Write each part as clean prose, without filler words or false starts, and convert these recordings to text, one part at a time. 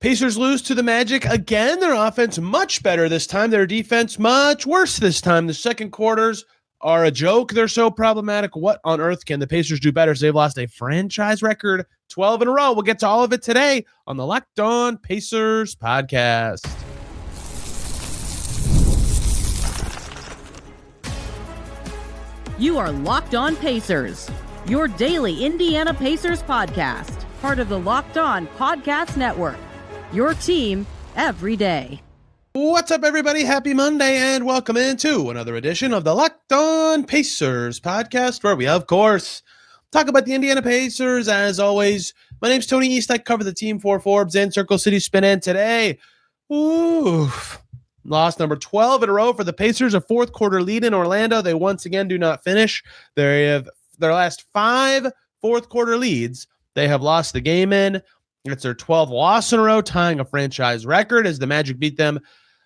Pacers lose to the Magic again. Their offense much better this time. Their defense much worse this time. The second quarters are a joke. They're so problematic. What on earth can the Pacers do better? So they've lost a franchise record 12 in a row. We'll get to all of it today on the Locked On Pacers podcast. You are Locked On Pacers, your daily Indiana Pacers podcast, part of the Locked On Podcast Network, your team every day. What's up, everybody? Happy Monday, and welcome into another edition of the Locked On Pacers podcast, where we, of course, talk about the Indiana Pacers. As always, my name's Tony East. I cover the team for Forbes and Circle City Spin, and today, loss number 12 in a row for the Pacers, a fourth quarter lead in Orlando. They once again do not finish. They have their last 5 fourth quarter leads. They have lost the game in. It's their 12th loss in a row, tying a franchise record as the Magic beat them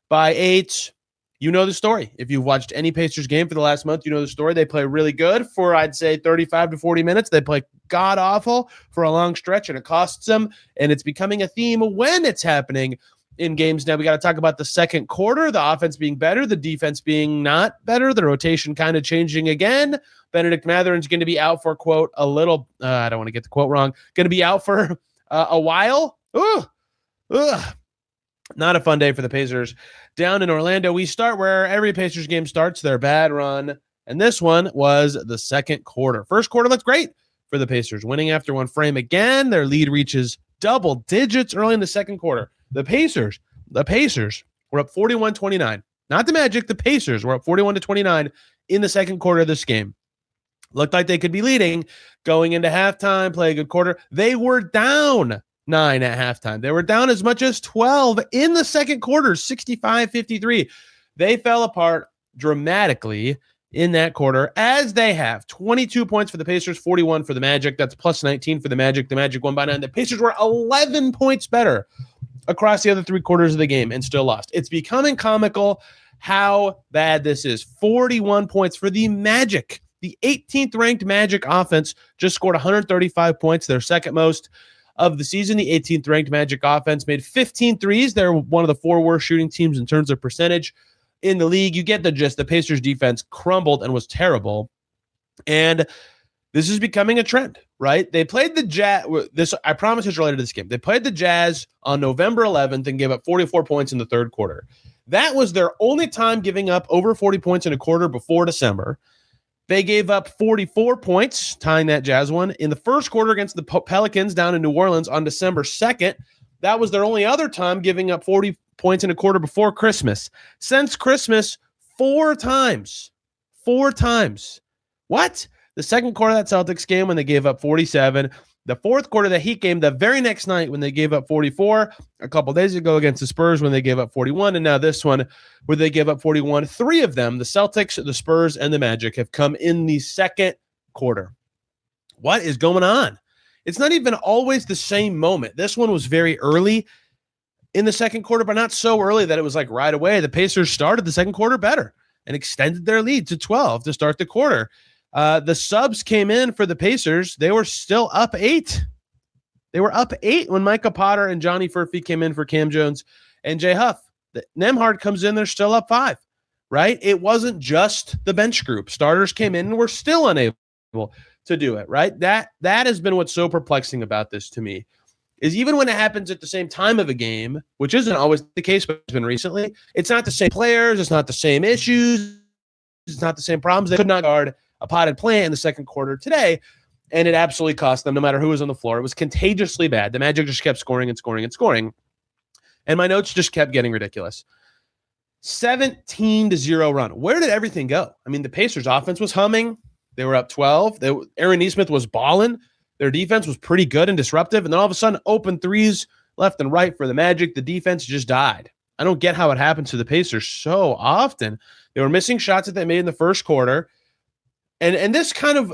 by 8. You know the story. If you've watched any Pacers game for the last month, you know the story. They play really good for, I'd say, 35 to 40 minutes. They play god-awful for a long stretch, and it costs them, and it's becoming a theme when it's happening in games. Now we got to talk about the second quarter, the offense being better, the defense being not better, the rotation kind of changing again. Bennedict Mathurin's going to be out for, quote, a little, I don't want to get the quote wrong, going to be out for a while. Not a fun day for the Pacers down in Orlando. We start where every Pacers game starts, their bad run, and this one was the second quarter. First quarter looked great for the Pacers, winning after one frame again. Their lead reaches double digits early in the second quarter. The Pacers were up 41-29. Not the Magic, the Pacers were up 41-29 in the second quarter of this game. Looked like they could be leading going into halftime, play a good quarter. They were down 9 at halftime. They were down as much as 12 in the second quarter, 65-53. They fell apart dramatically in that quarter, as they have. 22 points for the Pacers, 41 for the Magic. That's plus 19 for the Magic. The Magic won by 9. The Pacers were 11 points better across the other 3 quarters of the game and still lost. It's becoming comical how bad this is. 41 points for the Magic. The 18th ranked Magic offense just scored 135 points, their second most of the season. The 18th ranked Magic offense made 15 threes. They're one of the 4 worst shooting teams in terms of percentage in the league. You get the gist. The Pacers defense crumbled and was terrible. And this is becoming a trend, right? They played the Jazz. I promise it's related to this game. They played the Jazz on November 11th and gave up 44 points in the third quarter. That was their only time giving up over 40 points in a quarter before December. They gave up 44 points, tying that Jazz one, in the first quarter against the Pelicans down in New Orleans on December 2nd. That was their only other time giving up 40 points in a quarter before Christmas. Since Christmas, 4 times. 4 times. What? The second quarter of that Celtics game when they gave up 47. The fourth quarter of the Heat game the very next night when they gave up 44. A couple days ago against the Spurs when they gave up 41. And now this one where they gave up 41. 3 of them, the Celtics, the Spurs, and the Magic, have come in the second quarter. What is going on? It's not even always the same moment. This one was very early in the second quarter, but not so early that it was like right away. The Pacers started the second quarter better and extended their lead to 12 to start the quarter. The subs came in for the Pacers. They were still up 8. They were up 8 when Micah Potter and Johnny Furphy came in for Cam Jones and Jay Huff. Nembhard comes in, they're still up 5, right? It wasn't just the bench group. Starters came in and were still unable to do it, right? That has been what's so perplexing about this to me, is even when it happens at the same time of a game, which isn't always the case, but it's been recently, it's not the same players, it's not the same issues, it's not the same problems. They could not guard a potted plant in the second quarter today, and it absolutely cost them no matter who was on the floor. It was contagiously bad. The Magic just kept scoring and scoring and scoring, and my notes just kept getting ridiculous. 17-0 run. Where did everything go? I mean, the Pacers' offense was humming. They were up 12. Aaron Nesmith was balling. Their defense was pretty good and disruptive, and then all of a sudden, open threes left and right for the Magic. The defense just died. I don't get how it happens to the Pacers so often. They were missing shots that they made in the first quarter. And this kind of,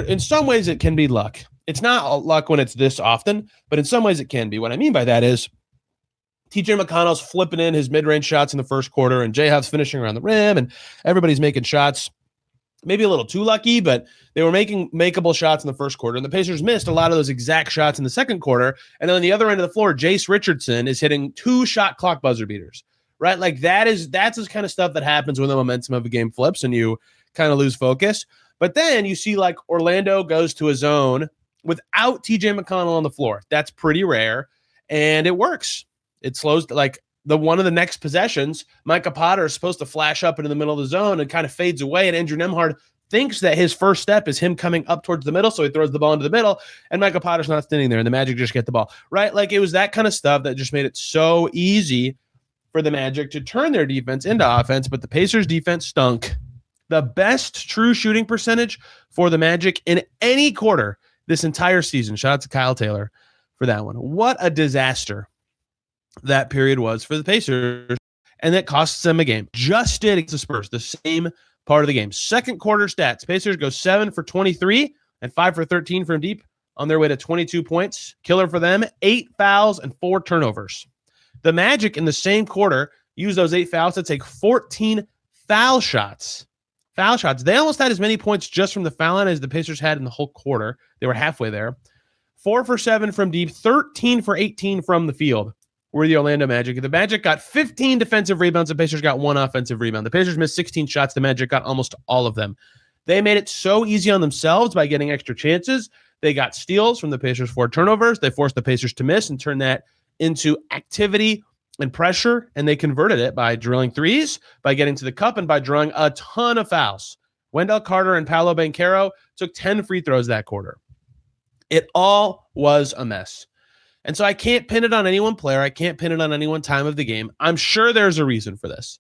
in some ways, it can be luck. It's not luck when it's this often, but in some ways it can be. What I mean by that is TJ McConnell's flipping in his mid-range shots in the first quarter, and Jay Huff's finishing around the rim, and everybody's making shots. maybe a little too lucky, but they were making makeable shots in the first quarter, and the Pacers missed a lot of those exact shots in the second quarter. And then on the other end of the floor, Jace Richardson is hitting 2 shot clock buzzer beaters, right? Like that's the kind of stuff that happens when the momentum of a game flips and you kind of lose focus. But then you see like Orlando goes to a zone without TJ McConnell on the floor. That's pretty rare, and it works. It slows like one of the next possessions, Micah Potter is supposed to flash up into the middle of the zone and kind of fades away. And Andrew Nembhard thinks that his first step is him coming up towards the middle. So he throws the ball into the middle, and Micah Potter's not standing there, and the Magic just get the ball, right? Like it was that kind of stuff that just made it so easy for the Magic to turn their defense into offense. But the Pacers defense stunk. The best true shooting percentage for the Magic in any quarter this entire season. Shout out to Kyle Taylor for that one. What a disaster that period was for the Pacers, and that costs them a game. Just did against the Spurs, the same part of the game. Second quarter stats, Pacers go 7 for 23 and 5 for 13 from deep on their way to 22 points. Killer for them, 8 fouls and 4 turnovers. The Magic in the same quarter used those 8 fouls to take 14 foul shots. Foul shots. They almost had as many points just from the foul line as the Pacers had in the whole quarter. They were halfway there. 4 for 7 from deep, 13 for 18 from the field. Were the Orlando Magic. The Magic got 15 defensive rebounds. The Pacers got 1 offensive rebound. The Pacers missed 16 shots. The Magic got almost all of them. They made it so easy on themselves by getting extra chances. They got steals from the Pacers' 4 turnovers. They forced the Pacers to miss and turn that into activity and pressure, and they converted it by drilling threes, by getting to the cup, and by drawing a ton of fouls. Wendell Carter and Paolo Banchero took 10 free throws that quarter. It all was a mess. And so I can't pin it on any one player. I can't pin it on any one time of the game. I'm sure there's a reason for this,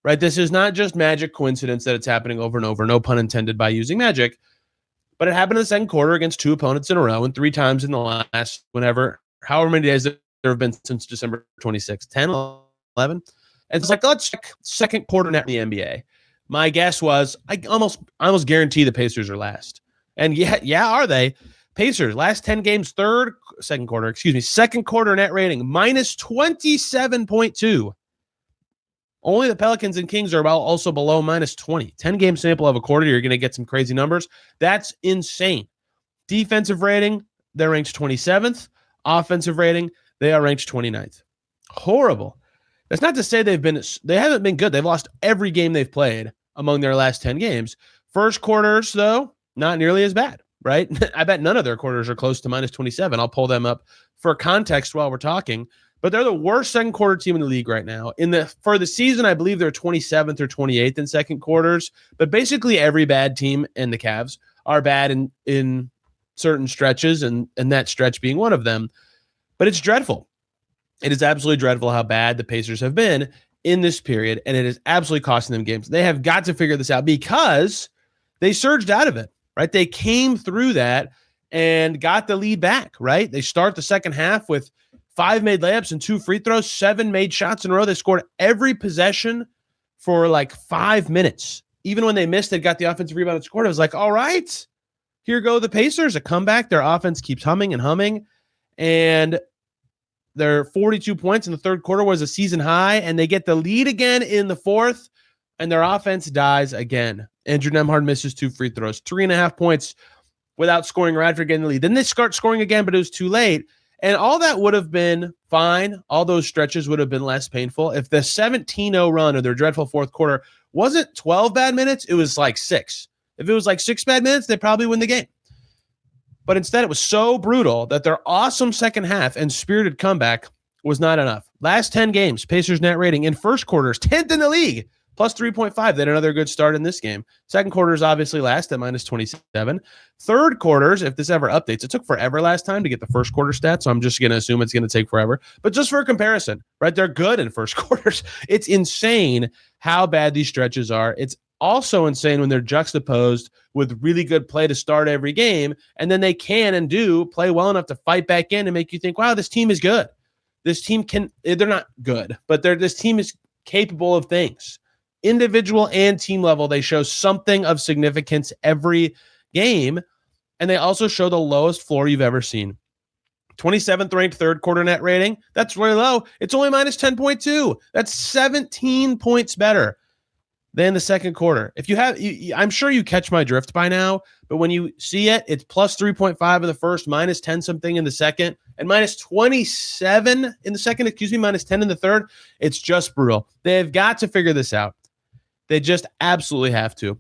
right? This is not just Magic coincidence that it's happening over and over, no pun intended by using Magic, but it happened in the second quarter against 2 opponents in a row and 3 times in the last however many days there have been since December 26th, 10, 11. And it's like, let's check second quarter net in the NBA. My guess was I almost guarantee the Pacers are last. And yeah, are they? Pacers, last 10 games, second quarter net rating, minus 27.2. Only the Pelicans and Kings are also below minus 20. 10-game sample of a quarter, you're going to get some crazy numbers. That's insane. Defensive rating, they're ranked 27th. Offensive rating, they are ranked 29th. Horrible. That's not to say they haven't been good. They've lost every game they've played among their last 10 games. First quarters, though, not nearly as bad. Right? I bet none of their quarters are close to minus 27. I'll pull them up for context while we're talking. But they're the worst second quarter team in the league right now. For the season, I believe they're 27th or 28th in second quarters. But basically every bad team, and the Cavs are bad in certain stretches, and that stretch being one of them. But it's dreadful. It is absolutely dreadful how bad the Pacers have been in this period, and it is absolutely costing them games. They have got to figure this out because they surged out of it. Right? They came through that and got the lead back, right? They start the second half with 5 made layups and 2 free throws, 7 made shots in a row. They scored every possession for like 5 minutes. Even when they missed, they got the offensive rebound and scored. It was like, all right, here go the Pacers, a comeback. Their offense keeps humming and humming. And their 42 points in the third quarter was a season high, and they get the lead again in the fourth, and their offense dies again. Andrew Nembhard misses 2 free throws, 3.5 points without scoring right after getting the lead. Then they start scoring again, but it was too late. And all that would have been fine. All those stretches would have been less painful. If the 17-0 run of their dreadful fourth quarter wasn't 12 bad minutes, it was like 6. If it was like 6 bad minutes, they probably win the game. But instead, it was so brutal that their awesome second half and spirited comeback was not enough. Last 10 games, Pacers net rating in first quarters, 10th in the league. Plus 3.5. They had another good start in this game. Second quarter is obviously last at minus 27. Third quarters, if this ever updates, it took forever last time to get the first quarter stats, so I'm just going to assume it's going to take forever. But just for a comparison, right? They're good in first quarters. It's insane how bad these stretches are. It's also insane when they're juxtaposed with really good play to start every game, and then they can and do play well enough to fight back in and make you think, wow, this team is good. This team they're not good, but this team is capable of things. Individual and team level, they show something of significance every game, and they also show the lowest floor you've ever seen. 27th ranked third quarter net rating. That's really low. It's only minus 10.2. That's 17 points better than the second quarter. If you have, I'm sure you catch my drift by now, but when you see it, it's plus 3.5 in the first, minus 10 something in the second, and minus 27 in the second, minus 10 in the third. It's just brutal. They've got to figure this out. They just absolutely have to.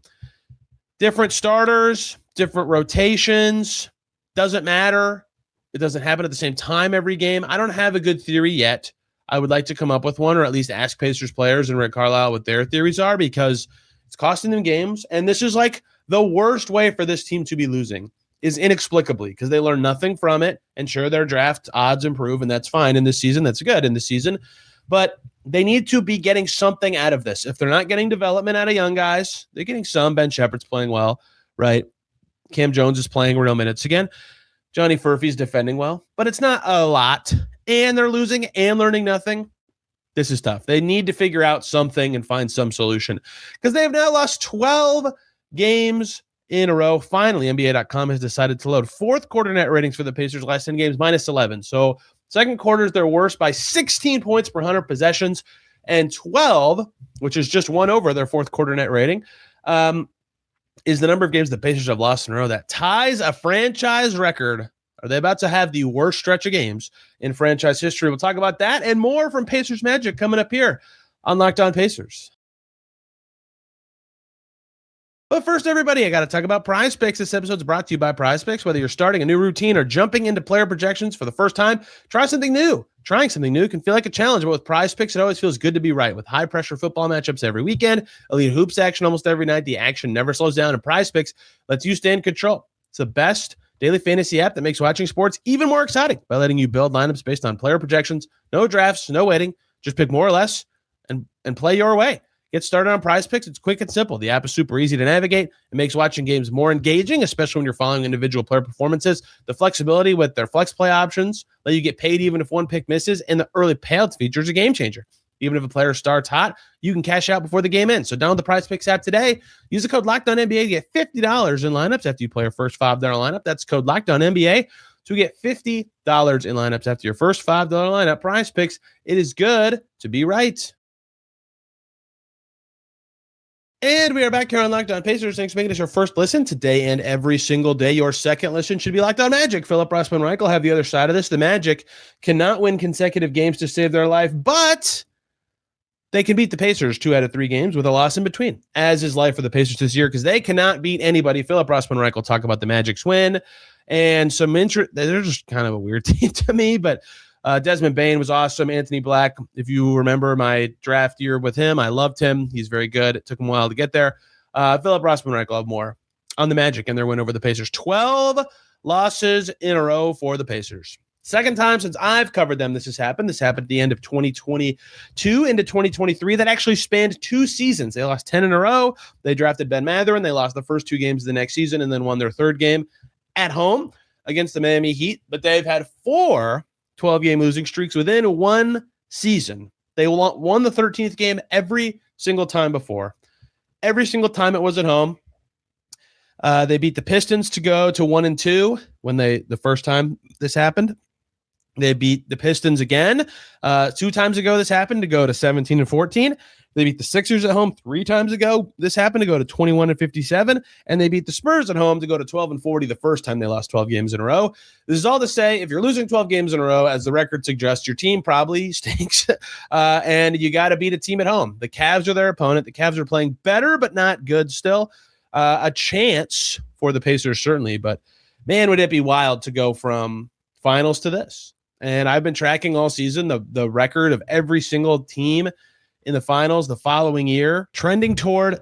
Different starters, different rotations, doesn't matter. It doesn't happen at the same time every game. I don't have a good theory yet. I would like to come up with one, or at least ask Pacers players and Rick Carlisle what their theories are, because it's costing them games. And this is like the worst way for this team to be losing, is inexplicably, because they learn nothing from it. And sure, their draft odds improve, and that's fine in this season. That's good in this season. But they need to be getting something out of this. If they're not getting development out of young guys, they're getting some. Ben Shepherd's playing well, right? Cam Jones is playing real minutes again. Johnny Furphy's defending well, but it's not a lot. And they're losing and learning nothing. This is tough. They need to figure out something and find some solution, because they have now lost 12 games in a row. Finally, NBA.com has decided to load fourth quarter net ratings for the Pacers last 10 games, minus 11. So second quarter is their worst by 16 points per 100 possessions, and 12, which is just one over their fourth quarter net rating, is the number of games the Pacers have lost in a row. That ties a franchise record. Are they about to have the worst stretch of games in franchise history? We'll talk about that and more from Pacers Magic coming up here on Locked On Pacers. But first, everybody, I got to talk about Prize Picks. This episode is brought to you by Prize Picks. Whether you're starting a new routine or jumping into player projections for the first time, try something new. Trying something new can feel like a challenge, but with Prize Picks, it always feels good to be right. With high-pressure football matchups every weekend, elite hoops action almost every night, the action never slows down, and Prize Picks lets you stay in control. It's the best daily fantasy app that makes watching sports even more exciting by letting you build lineups based on player projections. No drafts, no waiting. Just pick more or less and play your way. Get started on Prize Picks. It's quick and simple. The app is super easy to navigate. It makes watching games more engaging, especially when you're following individual player performances. The flexibility with their flex play options let you get paid even if one pick misses, and the early payouts feature is a game changer. Even if a player starts hot, you can cash out before the game ends. So download the Prize Picks app today. Use the code LOCKEDONNBA to get $50 in lineups after you play your first $5 lineup. That's code LOCKEDONNBA to get $50 in lineups after your first $5 lineup. Prize Picks. It is good to be right. And we are back here on Locked On Pacers. Thanks for making this your first listen today and every single day. Your second listen should be Locked On Magic. Philip Rossman-Reich will have the other side of this. The Magic cannot win consecutive games to save their life, but they can beat the Pacers 2 out of 3 games with a loss in between, as is life for the Pacers this year, because they cannot beat anybody. Philip Rossman-Reich will talk about the Magic's win and some interest. They're just kind of a weird team to me, but Desmond Bane was awesome. Anthony Black, if you remember my draft year with him, I loved him. He's very good. It took him a while to get there. Philip Rossman-Reich will have more on the Magic and their win over the Pacers. 12 losses in a row for the Pacers. Second time since I've covered them this has happened. This happened at the end of 2022 into 2023. That actually spanned 2 seasons. They lost 10 in a row. They drafted Ben Mathurin. They lost the first 2 games of the next season and then won their third game at home against the Miami Heat. But they've had 4 12-game losing streaks within 1 season. They won the 13th game every single time before. Every single time it was at home. They beat the Pistons to go to 1-2 when the first time this happened. They beat the Pistons again 2 times ago. This happened to go to 17-14. They beat the Sixers at home 3 times ago. This happened to go to 21-57, and they beat the Spurs at home to go to 12-40 the first time they lost 12 games in a row. This is all to say, if you're losing 12 games in a row, as the record suggests, your team probably stinks, and you got to beat a team at home. The Cavs are their opponent. The Cavs are playing better, but not good still. A chance for the Pacers, certainly, but man, would it be wild to go from finals to this. And I've been tracking all season the record of every single team in the finals the following year, trending toward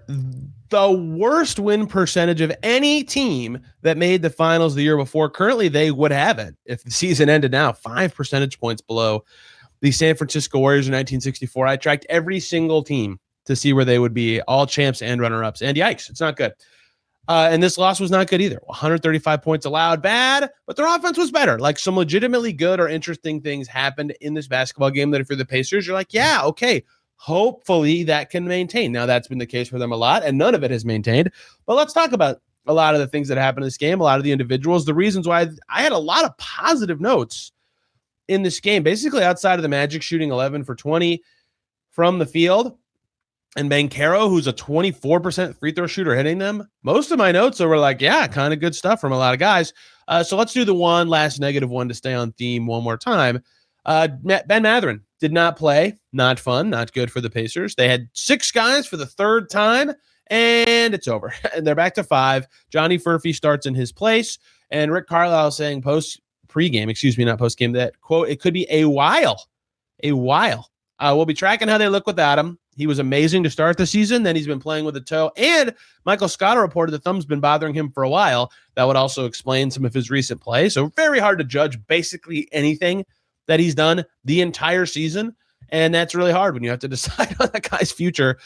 the worst win percentage of any team that made the finals the year before. Currently, they would have it if the season ended now, 5 percentage points below the San Francisco Warriors in 1964. I tracked every single team to see where they would be, all champs and runner-ups. And yikes, it's not good. And this loss was not good either. 135 points allowed, bad, but their offense was better. Like, some legitimately good or interesting things happened in this basketball game that if you're the Pacers, you're like, yeah, okay, hopefully that can maintain. Now, that's been the case for them a lot, and none of it has maintained. But let's talk about a lot of the things that happened in this game, a lot of the individuals, the reasons why I had a lot of positive notes in this game, basically outside of the Magic shooting 11 for 20 from the field. and Banchero, who's a 24% free throw shooter, hitting them. Most of my notes were like, yeah, kind of good stuff from a lot of guys. So let's do the one last negative one to stay on theme one more time. Ben Mathurin did not play. Not fun. Not good for the Pacers. They had 6 guys for the third time, and it's over. And they're back to 5. Johnny Furphy starts in his place, and Rick Carlisle saying pregame, not postgame, that, quote, it could be a while. We'll be tracking how they look without him. He was amazing to start the season. Then he's been playing with a toe. And Michael Scott reported the thumb's been bothering him for a while. That would also explain some of his recent play. So very hard to judge basically anything that he's done the entire season. And that's really hard when you have to decide on that guy's future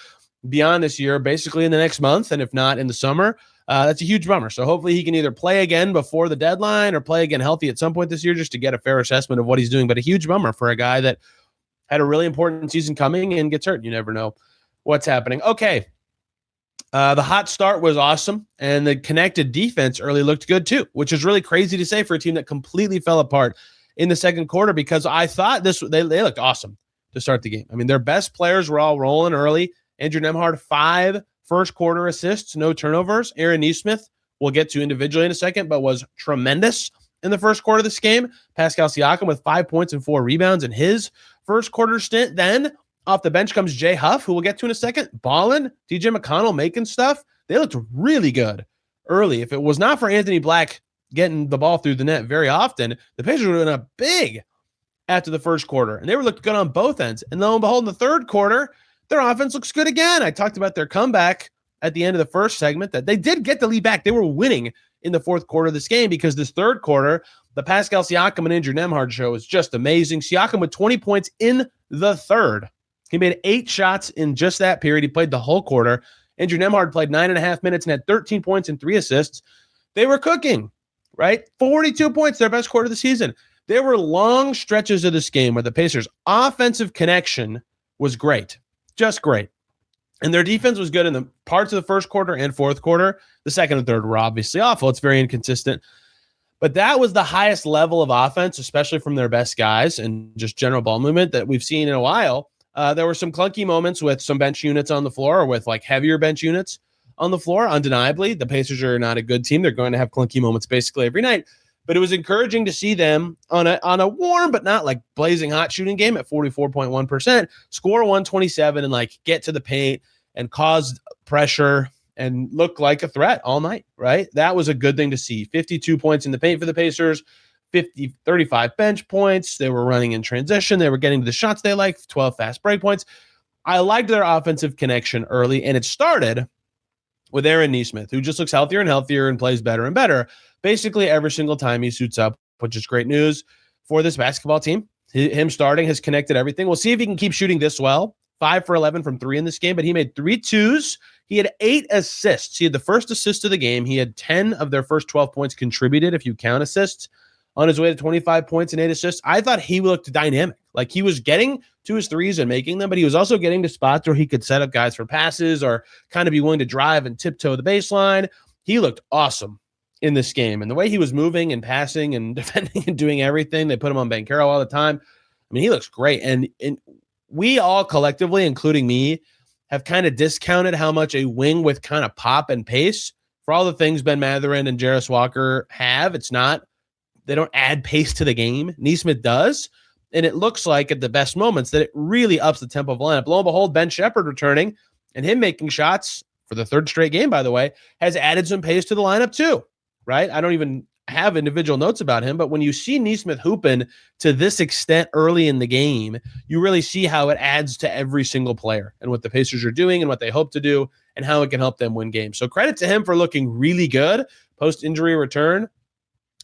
beyond this year, basically in the next month, and if not in the summer. That's a huge bummer. So hopefully he can either play again before the deadline or play again healthy at some point this year just to get a fair assessment of what he's doing. But a huge bummer for a guy that had a really important season coming and gets hurt. You never know what's happening. Okay. The hot start was awesome, and the connected defense early looked good too, which is really crazy to say for a team that completely fell apart in the second quarter, because I thought they looked awesome to start the game. I mean, their best players were all rolling early. Andrew Nembhard, 5 first quarter assists, no turnovers. Aaron Nesmith, we'll get to individually in a second, but was tremendous in the first quarter of this game. Pascal Siakam with 5 points and 4 rebounds in his first quarter stint. Then off the bench comes Jay Huff, who we'll get to in a second. Ballin, TJ McConnell making stuff. They looked really good early. If it was not for Anthony Black getting the ball through the net very often, the Pacers would have been up big after the first quarter. And they were looked good on both ends. And lo and behold, in the third quarter, their offense looks good again. I talked about their comeback at the end of the first segment, that they did get the lead back. They were winning in the fourth quarter of this game, because this third quarter, the Pascal Siakam and Andrew Nembhard show is just amazing. Siakam with 20 points in the third. He made 8 shots in just that period. He played the whole quarter. Andrew Nembhard played 9.5 minutes and had 13 points and 3 assists. They were cooking, right? 42 points, their best quarter of the season. There were long stretches of this game where the Pacers' offensive connection was great, just great. And their defense was good in the parts of the first quarter and fourth quarter. The second and third were obviously awful. It's very inconsistent. But that was the highest level of offense, especially from their best guys and just general ball movement, that we've seen in a while. There were some clunky moments with some bench units on the floor, or with like heavier bench units on the floor. Undeniably, the Pacers are not a good team. They're going to have clunky moments basically every night. But it was encouraging to see them on a warm but not like blazing hot shooting game at 44.1%, score 127 and like get to the paint and cause pressure and look like a threat all night, right? That was a good thing to see. 52 points in the paint for the Pacers, 35 bench points. They were running in transition. They were getting to the shots they liked, 12 fast break points. I liked their offensive connection early, and it started with Aaron Nesmith, who just looks healthier and healthier and plays better and better basically every single time he suits up, which is great news for this basketball team. Him starting has connected everything. We'll see if he can keep shooting this well. 5 for 11 from 3 in this game, but he made 3 twos. He had 8 assists. He had the first assist of the game. He had 10 of their first 12 points contributed, if you count assists, on his way to 25 points and 8 assists. I thought he looked dynamic. Like, he was getting to his threes and making them, but he was also getting to spots where he could set up guys for passes or kind of be willing to drive and tiptoe the baseline. He looked awesome in this game. And the way he was moving and passing and defending and doing everything, they put him on Banchero all the time. I mean, he looks great. And we all collectively, including me, have kind of discounted how much a wing with kind of pop and pace, for all the things Ben Mathurin and Jarris Walker have, it's not, they don't add pace to the game. Nesmith does. And it looks like at the best moments that it really ups the tempo of the lineup. Lo and behold, Ben Shepherd returning and him making shots for the third straight game, by the way, has added some pace to the lineup too, right? I don't even have individual notes about him, but when you see Nesmith hooping to this extent early in the game, you really see how it adds to every single player and what the Pacers are doing and what they hope to do and how it can help them win games. So credit to him for looking really good post-injury return.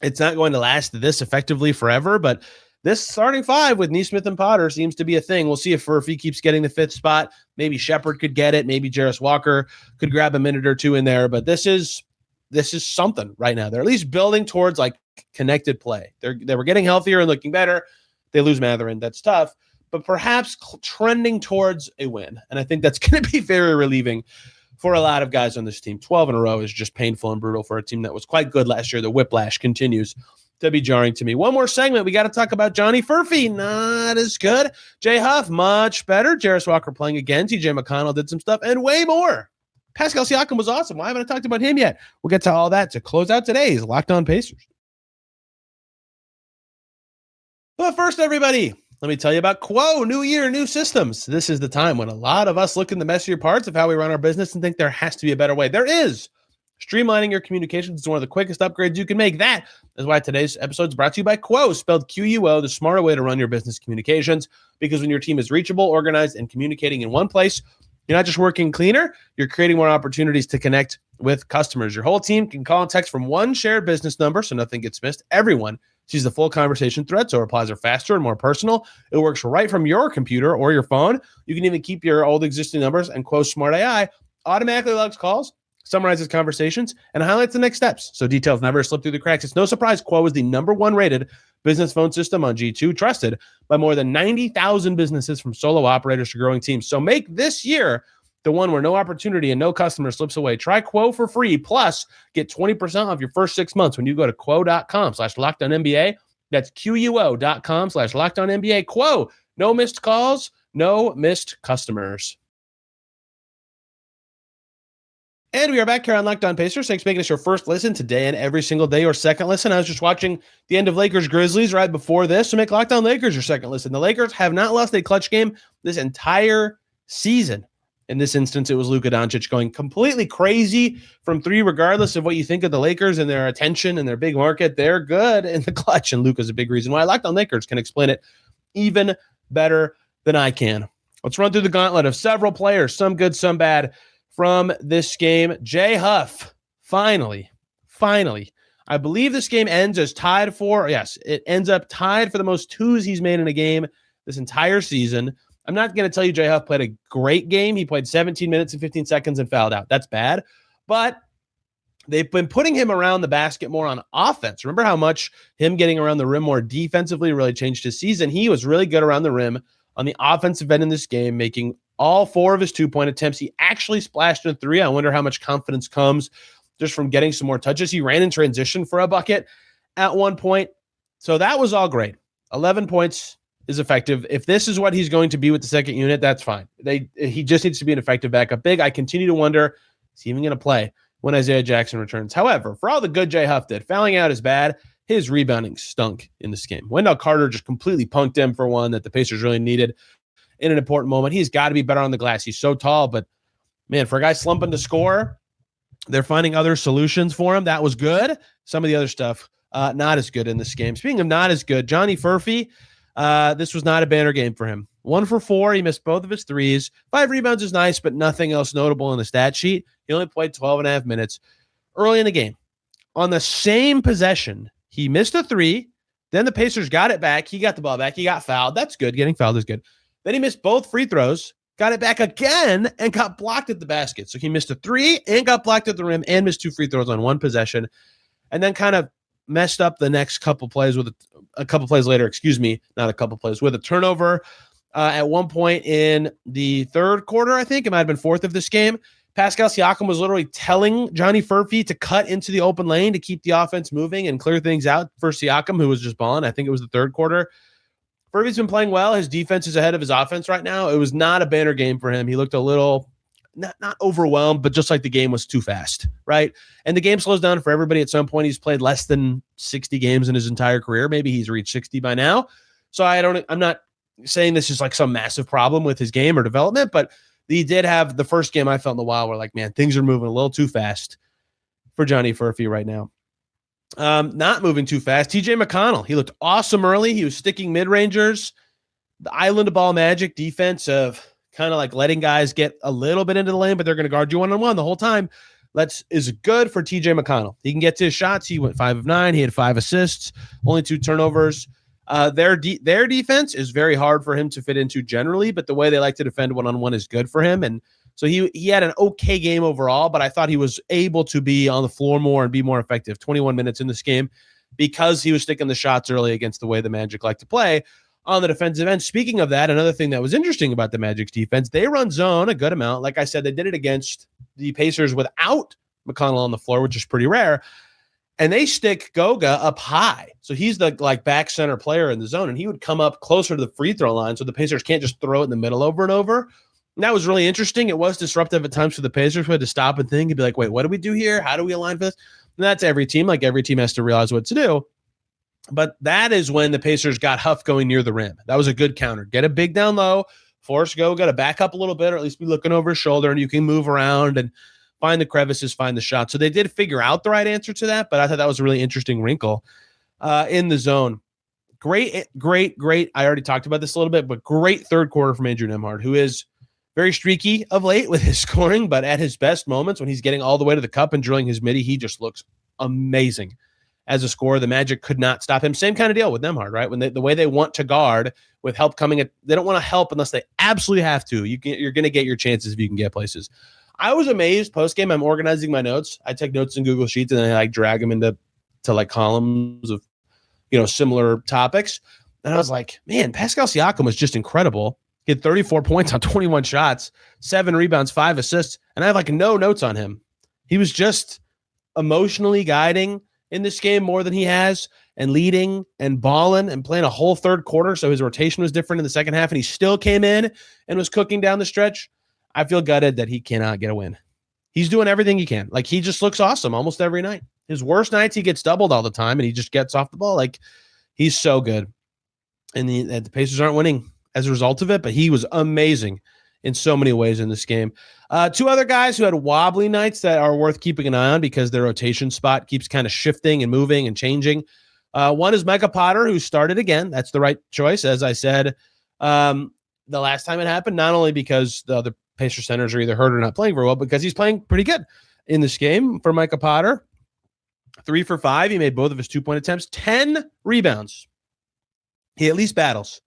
It's not going to last this effectively forever, but this starting 5 with Nesmith and Potter seems to be a thing. We'll see if Furphy keeps getting the 5th spot. Maybe Shepherd could get it. Maybe Jarris Walker could grab a minute or 2 in there, but this is something right now. They're at least building towards like connected play. They were getting healthier and looking better. They lose Mathurin. That's tough, but perhaps trending towards a win. And I think that's going to be very relieving for a lot of guys on this team. 12 in a row is just painful and brutal for a team that was quite good last year. The whiplash continues to be jarring to me. One more segment. We got to talk about Johnny Furphy. Not as good. Jay Huff, much better. Jarris Walker playing again. TJ McConnell did some stuff and way more. Pascal Siakam was awesome. Why haven't I talked about him yet? We'll get to all that to close out today's Locked On Pacers. But first, everybody, let me tell you about Quo. New year, new systems. This is the time when a lot of us look in the messier parts of how we run our business and think there has to be a better way. There is. Streamlining your communications is one of the quickest upgrades you can make. That is why today's episode is brought to you by Quo, spelled Quo, the smarter way to run your business communications. Because when your team is reachable, organized, and communicating in one place, you're not just working cleaner, you're creating more opportunities to connect with customers. Your whole team can call and text from one shared business number so nothing gets missed. Everyone sees the full conversation thread, so replies are faster and more personal. It works right from your computer or your phone. You can even keep your old existing numbers, and Quo Smart AI automatically logs calls, summarizes conversations, and highlights the next steps, so details never slip through the cracks. It's no surprise Quo is the #1 rated business phone system on G2, trusted by more than 90,000 businesses from solo operators to growing teams. So make this year the one where no opportunity and no customer slips away. Try Quo for free, plus get 20% off your first 6 months when you go to quo.com/LockedOnNBA. That's QUO.com/LockedOnNBA. Quo, no missed calls, no missed customers. And we are back here on Locked On Pacers. Thanks for making us your first listen today and every single day, or second listen. I was just watching the end of Lakers-Grizzlies right before this, so make Locked On Lakers your second listen. The Lakers have not lost a clutch game this entire season. In this instance, it was Luka Doncic going completely crazy from three, regardless of what you think of the Lakers and their attention and their big market. They're good in the clutch, and Luka's a big reason why. Locked On Lakers can explain it even better than I can. Let's run through the gauntlet of several players, some good, some bad, from this game. Jay Huff, finally, I believe this game ends as tied for, yes, it ends up tied for the most twos he's made in a game this entire season. I'm not going to tell you Jay Huff played a great game. He played 17 minutes and 15 seconds and fouled out. That's bad. But they've been putting him around the basket more on offense. Remember how much him getting around the rim more defensively really changed his season? He was really good around the rim on the offensive end in this game, making all 4 of his 2-point attempts. He actually splashed a 3. I wonder how much confidence comes just from getting some more touches. He ran in transition for a bucket at one point. So that was all great. 11 points is effective. If this is what he's going to be with the second unit, that's fine. He just needs to be an effective backup big. I continue to wonder, is he even going to play when Isaiah Jackson returns? However, for all the good Jay Huff did, fouling out is bad. His rebounding stunk in this game. Wendell Carter just completely punked him for one that the Pacers really needed in an important moment. He's got to be better on the glass. He's so tall, but man, for a guy slumping to score, they're finding other solutions for him. That was good. Some of the other stuff, not as good in this game. Speaking of not as good, Johnny Furphy, this was not a banner game for him. 1 for 4. He missed both of his threes. 5 rebounds is nice, but nothing else notable in the stat sheet. He only played 12 and a half minutes early in the game. On the same possession, he missed a 3. Then the Pacers got it back. He got the ball back. He got fouled. That's good. Getting fouled is good. Then he missed both free throws, got it back again, and got blocked at the basket. So he missed a 3 and got blocked at the rim and missed 2 free throws on one possession, and then kind of messed up the next couple plays with a couple plays later, with a turnover at one point in the third quarter. I think it might have been fourth of this game. Pascal Siakam was literally telling Johnny Furphy to cut into the open lane to keep the offense moving and clear things out for Siakam, who was just balling. I think it was the third quarter. Furphy's been playing well. His defense is ahead of his offense right now. It was not a banner game for him. He looked a little, not overwhelmed, but just like the game was too fast, right? And the game slows down for everybody at some point. He's played less than 60 games in his entire career. Maybe he's reached 60 by now. So I'm not saying this is like some massive problem with his game or development, but he did have the first game I felt in a while where like, man, things are moving a little too fast for Johnny Furphy right now. Not moving too fast. TJ McConnell, he looked awesome early. He was sticking mid-rangers. The island of ball magic defense of kind of like letting guys get a little bit into the lane, but they're going to guard you one-on-one the whole time. Is good for TJ McConnell. He can get to his shots. He went 5 of 9. He had 5 assists, only 2 turnovers. Their defense is very hard for him to fit into generally, but the way they like to defend one-on-one is good for him. And so he had an okay game overall, but I thought he was able to be on the floor more and be more effective. 21 minutes in this game because he was sticking the shots early against the way the Magic like to play on the defensive end. Speaking of that, another thing that was interesting about the Magic's defense, they run zone a good amount. Like I said, they did it against the Pacers without McConnell on the floor, which is pretty rare. and they stick Goga up high. So he's the like back center player in the zone, and he would come up closer to the free throw line so the Pacers can't just throw it in the middle over and over. And that was really interesting. It was disruptive at times for the Pacers. We had to stop and think and be like, wait, what do we do here? How do we align for this? And that's every team. Like every team has to realize what to do. But that is when the Pacers got Huff going near the rim. That was a good counter. Get a big down low, force Goga to back up a little bit, or at least be looking over his shoulder, and you can move around and find the crevices, find the shot. So they did figure out the right answer to that, but I thought that was a really interesting wrinkle in the zone. Great. I already talked about this a little bit, but great third quarter from Andrew Nembhard, who is very streaky of late with his scoring, but at his best moments when he's getting all the way to the cup and drilling his midi, he just looks amazing as a scorer. The Magic could not stop him. Same kind of deal with Nembhard, right? When the way they want to guard with help coming at, they don't want to help unless they absolutely have to. You're going to get your chances if you can get places. I was amazed post game. I'm organizing my notes. I take notes in Google Sheets and then I like drag them into like columns of, similar topics. And I was like, man, Pascal Siakam was just incredible. He had 34 points on 21 shots, 7 rebounds, 5 assists. And I have like no notes on him. He was just emotionally guiding in this game more than he has, and leading and balling and playing a whole third quarter. So his rotation was different in the second half, and he still came in and was cooking down the stretch. I feel gutted that he cannot get a win. He's doing everything he can. Like, he just looks awesome almost every night. His worst nights, he gets doubled all the time, and he just gets off the ball. Like, he's so good. And the Pacers aren't winning as a result of it, but he was amazing in so many ways in this game. 2 other guys who had wobbly nights that are worth keeping an eye on because their rotation spot keeps kind of shifting and moving and changing. One is Micah Potter, who started again. That's the right choice, as I said the last time it happened, not only because the other Pacer centers are either hurt or not playing very well, because he's playing pretty good in this game for Micah Potter. 3 for 5. He made both of his 2-point attempts, 10 rebounds. He at least battles.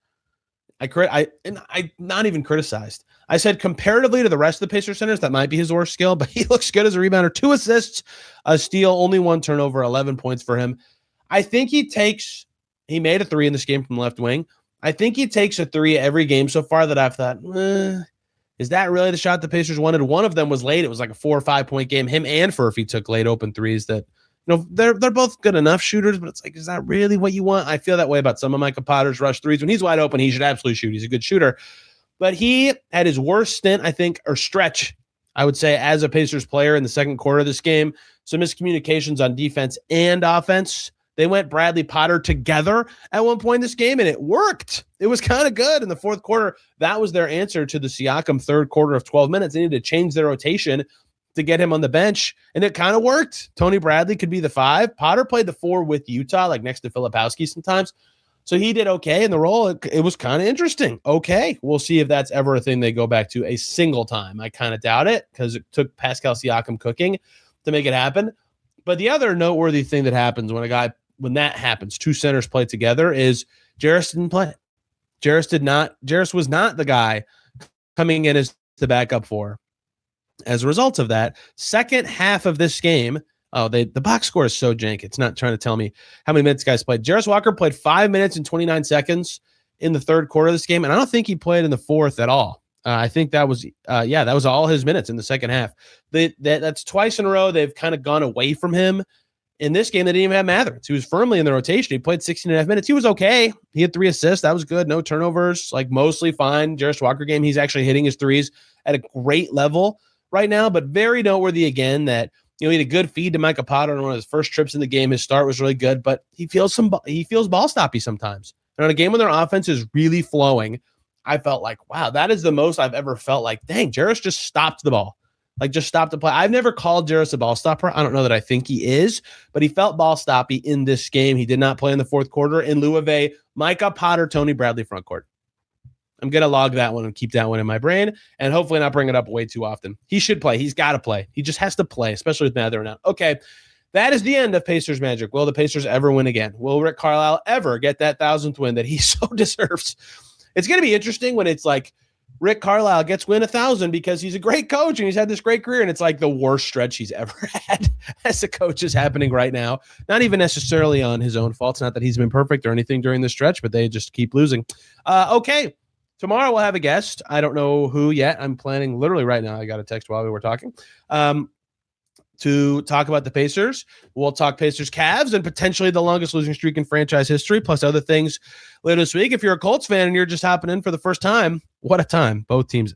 I not even criticized. I said comparatively to the rest of the Pacer centers, that might be his worst skill, but he looks good as a rebounder. 2 assists, a steal, only 1 turnover, 11 points for him. I think he made a 3 in this game from left wing. I think he takes a 3 every game so far that I've thought, is that really the shot the Pacers wanted? One of them was late. It was like a 4 or 5 point game. Him and Furphy took late open threes that, they're both good enough shooters, but it's like, is that really what you want? I feel that way about some of Micah Potter's rush threes. When he's wide open, he should absolutely shoot. He's a good shooter. But he had his worst stint, I think, or stretch, I would say, as a Pacers player in the second quarter of this game. Some miscommunications on defense and offense. They went Bradley Potter together at one point in this game, and it worked. It was kind of good in the fourth quarter. That was their answer to the Siakam third quarter of 12 minutes. They needed to change their rotation to get him on the bench, and it kind of worked. Tony Bradley could be the 5. Potter played the 4 with Utah, like next to Filipowski sometimes. So he did okay in the role. It was kind of interesting. Okay, we'll see if that's ever a thing they go back to a single time. I kind of doubt it because it took Pascal Siakam cooking to make it happen. But the other noteworthy thing that happens when that happens, 2 centers play together, is Jarris didn't play. Jarris was not the guy coming in as the backup 4. As a result of that, second half of this game, the box score is so jank. It's not trying to tell me how many minutes guys played. Jarris Walker played 5 minutes and 29 seconds in the third quarter of this game, and I don't think he played in the fourth at all. I think that was all his minutes in the second half. That's twice in a row they've kind of gone away from him. In this game, they didn't even have Mathurin. He was firmly in the rotation. He played 16.5 minutes. He was okay. He had 3 assists. That was good. No turnovers, like mostly fine. Jarris Walker game, he's actually hitting his threes at a great level right now, but very noteworthy again that he had a good feed to Micah Potter on one of his first trips in the game. His start was really good, but he feels ball stoppy sometimes. And on a game when their offense is really flowing, I felt like, wow, that is the most I've ever felt like, dang, Jarris just stopped the ball. Like, just stopped the play. I've never called Jarris a ball stopper. I don't know that I think he is, but he felt ball stoppy in this game. He did not play in the fourth quarter in lieu of a Micah Potter, Tony Bradley front court. I'm going to log that one and keep that one in my brain and hopefully not bring it up way too often. He should play. He's got to play. He just has to play, especially with Mathurin out. Okay, that is the end of Pacers Magic. Will the Pacers ever win again? Will Rick Carlisle ever get that 1,000th win that he so deserves? It's going to be interesting when it's like Rick Carlisle gets win 1,000 because he's a great coach and he's had this great career, and it's like the worst stretch he's ever had as a coach is happening right now. Not even necessarily on his own fault. It's not that he's been perfect or anything during the stretch, but they just keep losing. Okay. Tomorrow we'll have a guest. I don't know who yet. I'm planning literally right now. I got a text while we were talking. to talk about the Pacers. We'll talk Pacers Cavs and potentially the longest losing streak in franchise history, plus other things later this week. If you're a Colts fan and you're just hopping in for the first time, what a time. Both teams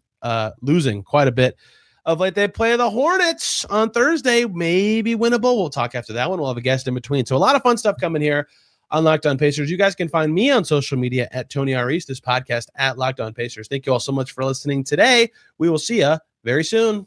losing quite a bit of late. They play the Hornets on Thursday, maybe winnable. We'll talk after that one. We'll have a guest in between. So a lot of fun stuff coming here on Locked On Pacers. You guys can find me on social media at Tony R. East, this podcast at Locked On Pacers. Thank you all so much for listening today. We will see you very soon.